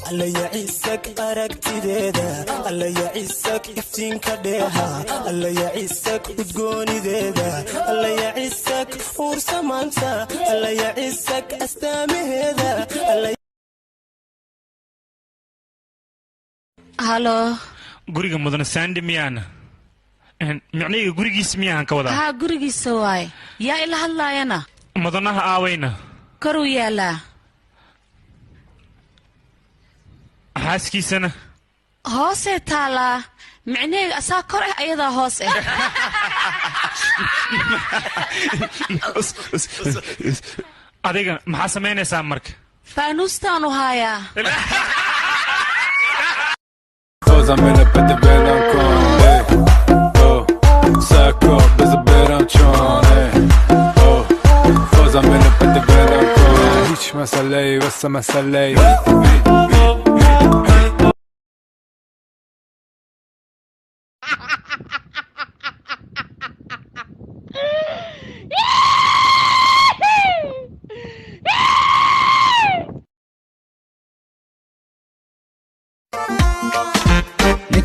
alla yacisag aragtideeda alla yacisag iftiinka dheeha alla yacisag udgoonideeda alla yacisag ursamaanta alla yacisag astaamaheeda halo guriga mudana Sandy miyana macnaheedu gurigiisa miyaan ka wadaa ha gurigiisa waay yaa ila hadlaayana mudanaha aawayna karu yaala haaskiisana hoose taala macnaheedu asaa kor ah ayada hoos ah adiga maxaa sameynaysaa marka faanuustaan u haayaa I'm in up at the bed, I'm calling, oh, sack up, there's a bed, I'm trying, oh, cause I'm in up at the bed, I'm calling, hiç mesele, bس mesele.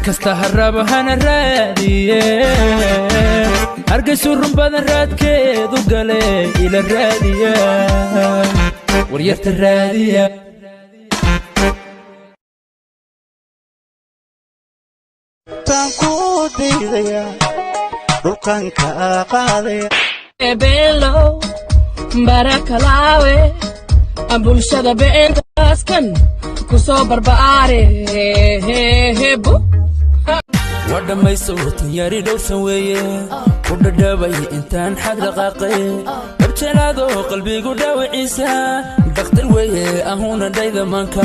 kasta haraba hana raadiye hargaysu run badan raadkeedu gale ila raadiya waryarta raadiya tanku diidaya dhulkan ka qaadaya ebelo barakalawe bulshada beertaskan kusoo barbaare hebo wadhamayso tanyari dhowrsan weeye ku dhadhabay intaan xag dhaqaaqay barjelaado qalbigu dhaawiciisa dhakhtar weeye ahuna dhayda manka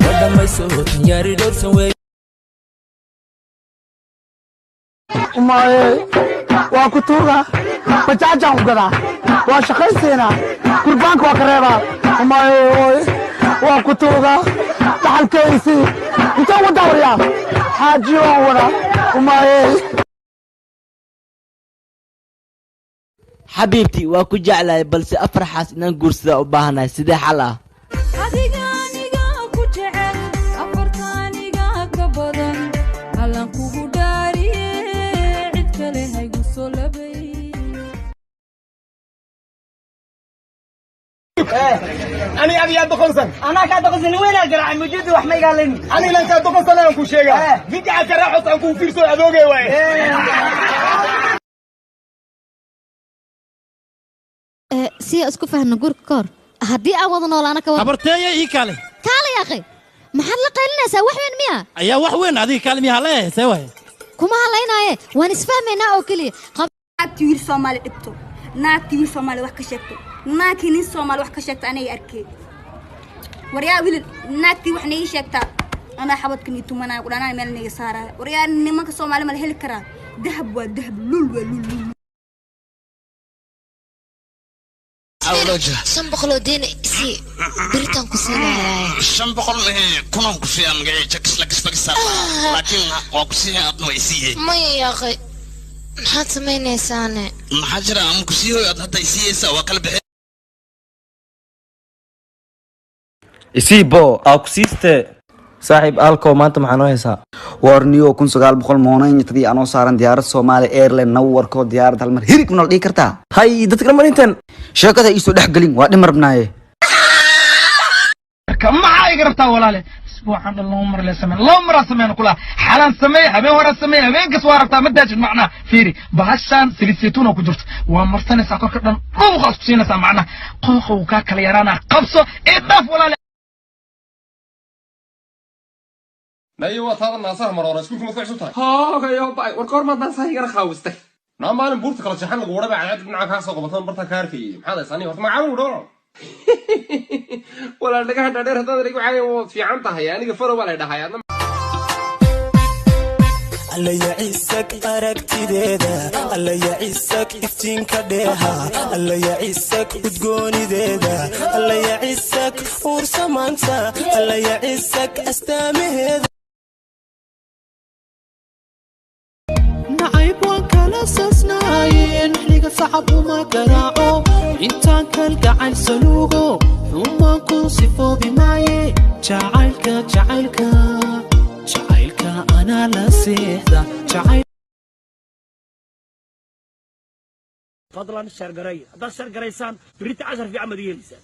wadhamayso tanyari dhowrsan weeye umaye waa ku tuuga bajaajaan u gadaa waa shaqaysiina kurbaanka waa ka reebaa umaye waa ku tuuga dhaxalkaysi intaan wadaa waryaa حاجي وانا وماي حبيبتي واكو جعلة بلس أفرحاس إن نقرص وباهنا سيدي حلا أنا أبي أدخلسن أنا كأدخلسن وين أقرأ موجود وحمي قال لي أنا لن كأدخلسن أنا أكون شيء فيك أقرأ حط أكون في سوء أذوقي وين سي أسكو فهنا جور كار هدي أوضنا ولا أنا كور خبرتي إيه كالي يا أخي محل قلنا سوي وين ميا أيا وين هذه كلمة هلا سوي كم هلاينا إيه ونسفهمنا أو كلي تيل سومالي إبتو ناتي سومالي وحكشتو ناكي سومالي وحكشت أنا يركي وريا ويل ناتي وحني شتا أنا حبت كني تومنا ولا أنا مالني صارة وريا نمك سومالي مال هلكرا ذهب وذهب لول أولوجه شنبخلو دين سي بريتان كسينا شنبخل كونهم كسيان جاي جكس لك سبكسر لكن وكسيان أبنو يسيه ما يا أخي حتى ما ينسانه محجرة أم كسيه هذا يسيه سوا قلب isiibo aa ku siiste saaxiib alko maanta maxaa noo haysaa warniyo 1900 anoo saaran diyaarad Soomaali Airline nawarko diyaarad hal mar hirig mana dhigi kartaa hay dadka marintan sheekada isu dhex galin waa dhimar rabnaaye kama ay gartaa walaale اسبوعا اللهم مر لا سمين اللهم مر سمين كلها حالان سمي هبين ورا سمي هبين كس واربتا مداج معنا فيري بهشان سليسيتون او كجرت ومرتني ساكو كدن او خاص سينسا معنا قوقو كا كلا يرانا قبصو اضاف ولا ايوه هذا الناصر مرور اسكو ما فيعسو تاي ها يا باي وركور ما دان سايغر خاوستay نعم مالن بورت kala jaxan lagu wada baa cad dhinaca ka soo qabatan barta kaarkii maxaa aysan horta magacaabo dhoro wala dhaga dheer hadda rigu caayo fiican tahay aniga faro wala dhahay alla yacisag aragtideeda alla yacisag iftiinka dheeha alla yacisag udgoonideeda alla yacisag ursamaanta alla yacisag astaamaheeda نعيب وكلا سسناين حليق صعب وما قراعو انتان كالقعن سلوغو ثم كن صفو بماي jacaylka jacaylka jacaylka anaa la seexda jacayl fadlan shargaray haddaad shargaraysaan birita 10 fiican baad yeelaysaa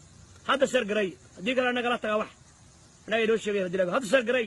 hadda shargaray haddii kale anagala tagaa wax anaa inoo sheegay hadda shargaray